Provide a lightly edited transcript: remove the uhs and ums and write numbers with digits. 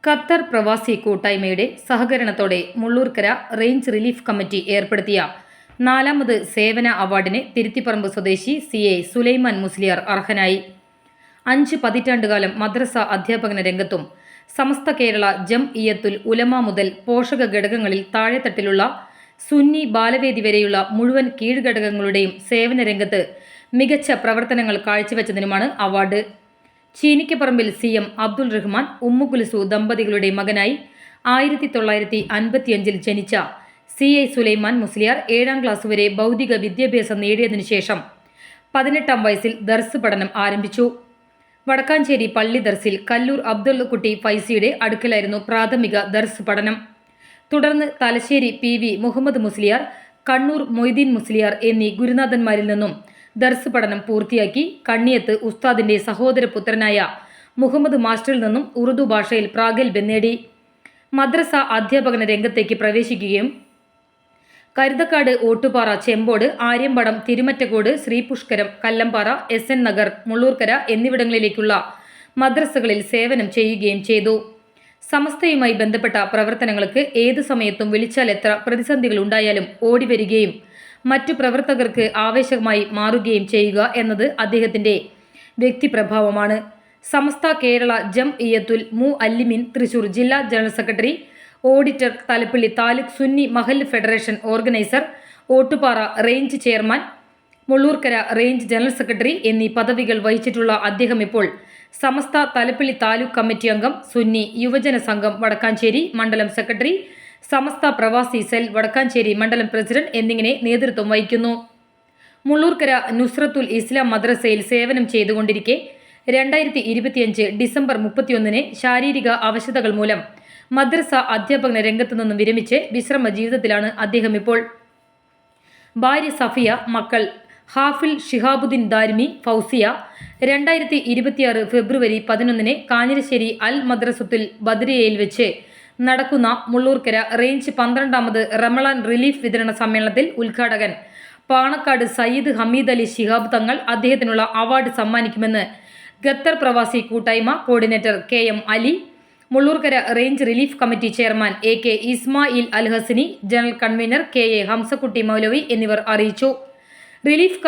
Qatar പ്രവാസി കൂട്ടായ്മയുടെ സഹകരണത്തോടെ മുള്ളൂർക്കര റേഞ്ച് റിലീഫ് കമ്മിറ്റി ഏർപ്പെടുത്തിയ 4ാമത് സേവന അവാർഡിന് തിരുത്തിപ്പറമ്പ് സ്വദേശി CA സുലൈമാൻ മുസ്ലിയാർ അർഹനായി. 5 പതിറ്റാണ്ടുകാലം മദ്രസ അധ്യാപന രംഗത്തും സമസ്ത കേരള ജംഇയ്യത്തുൽ ഉലമ മുതൽ പോഷക ഘടകങ്ങളിൽ താഴെത്തട്ടിലുള്ള സുന്നി ബാലവേദി വരെയുള്ള മുഴുവൻ കീഴ്ഘടകങ്ങളുടെയും സേവന രംഗത്ത് മികച്ച പ്രവർത്തനങ്ങൾ കാഴ്ചവെച്ചതിനുമാണ് അവാർഡ്. ചീനിക്കപ്പറമ്പിൽ CM അബ്ദുൾ റഹ്മാൻ ഉമ്മുകുൽസു ദമ്പതികളുടെ മകനായി 1955 ജനിച്ച CA സുലൈമാൻ മുസ്ലിയാർ 7ാം ക്ലാസ് വരെ ഭൗതിക വിദ്യാഭ്യാസം നേടിയതിനു ശേഷം 18ാം വയസ്സിൽ ദർസ് പഠനം ആരംഭിച്ചു. വടക്കാഞ്ചേരി പള്ളി ദർസിൽ കല്ലൂർ അബ്ദുള്ളക്കുട്ടി ഫൈസിയുടെ അടുക്കലായിരുന്നു പ്രാഥമിക ദർസ് പഠനം. തുടർന്ന് തലശ്ശേരി PV മുഹമ്മദ് മുസ്ലിയാർ, കണ്ണൂർ മൊയ്തീൻ മുസ്ലിയാർ എന്നീ ഗുരുനാഥന്മാരിൽ നിന്നും ദർസ് പഠനം പൂർത്തിയാക്കി കണ്ണിയത്ത് ഉസ്താദിന്റെ സഹോദരപുത്രനായ മുഹമ്മദ് മാസ്റ്ററിൽ നിന്നും ഉറുദു ഭാഷയിൽ പ്രാഗൽഭ്യം നേടി. മദ്രസ അധ്യാപന രംഗത്തേക്ക് പ്രവേശിക്കുകയും കരുതക്കാട്, ഓട്ടുപാറ, ചെമ്പോട്, ആര്യമ്പടം, തിരുമറ്റക്കോട്, ശ്രീപുഷ്കരം, കല്ലമ്പാറ, SN നഗർ, മുള്ളൂർക്കര എന്നിവിടങ്ങളിലേക്കുള്ള മദ്രസകളിൽ സേവനം ചെയ്യുകയും ചെയ്തു. സമസ്തയുമായി ബന്ധപ്പെട്ട പ്രവർത്തനങ്ങൾക്ക് ഏതു സമയത്തും വിളിച്ചാൽ എത്ര പ്രതിസന്ധികൾ ഉണ്ടായാലും ഓടിവരികയും മറ്റു പ്രവർത്തകർക്ക് ആവേശമായി മാറുകയും ചെയ്യുക എന്നത് അദ്ദേഹത്തിന്റെ വ്യക്തിപ്രഭാവമാണ്. സമസ്ത കേരള ജംഇയ്യത്തുൽ മുഅല്ലിമീൻ തൃശൂർ ജില്ലാ general secretary, auditor, Thalappilly taluk Sunni Mahallu federation organiser, Ottupara range chairman, Mullurkara range general secretary എന്നീ പദവികൾ വഹിച്ചിട്ടുള്ള അദ്ദേഹം ഇപ്പോൾ സമസ്ത തലപ്പള്ളി താലൂക്ക് കമ്മിറ്റി അംഗം, സുന്നി യുവജന സംഘം വടക്കാഞ്ചേരി മണ്ഡലം സെക്രട്ടറി, സമസ്ത പ്രവാസി സെൽ വടക്കാഞ്ചേരി മണ്ഡലം പ്രസിഡന്റ് എന്നിങ്ങനെ നേതൃത്വം വഹിക്കുന്നു. മുള്ളൂർക്കര നുസ്രത്തുൽ ഇസ്ലാം മദ്രസയിൽ സേവനം ചെയ്തുകൊണ്ടിരിക്കെ 2025 ഡിസംബർ 31 ശാരീരിക അവശതകൾ മൂലം മദ്രസ അധ്യാപന രംഗത്തു നിന്നും വിരമിച്ച് വിശ്രമ ജീവിതത്തിലാണ് അദ്ദേഹം ഇപ്പോൾ. ഭാര്യ സഫിയ, മക്കൾ ഹാഫിൽ ഷിഹാബുദ്ദീൻ ദാരിമി, ഫൗസിയ. 2026 ഫെബ്രുവരി 11 കാഞ്ഞിരശ്ശേരി അൽ മദ്രസത്തുൽ ബദ്രിയയിൽ വെച്ച് നടക്കുന്ന മുള്ളൂർക്കര റേഞ്ച് 12ാമത് റമളാൻ റിലീഫ് വിതരണ സമ്മേളനത്തിൽ ഉദ്ഘാടകൻ പാണക്കാട് സയ്യിദ് ഹമീദ് അലി ശിഹാബ് തങ്ങൾ അദ്ദേഹത്തിനുള്ള അവാർഡ് സമ്മാനിക്കുമെന്ന് ഖത്തർ പ്രവാസി കൂട്ടായ്മ coordinator KM Ali, Mullurkara range relief committee chairman AK Ismail Al Hasani, general convener KA Hamsakutty Moulavi എന്നിവർ അറിയിച്ചു. റിലീഫ്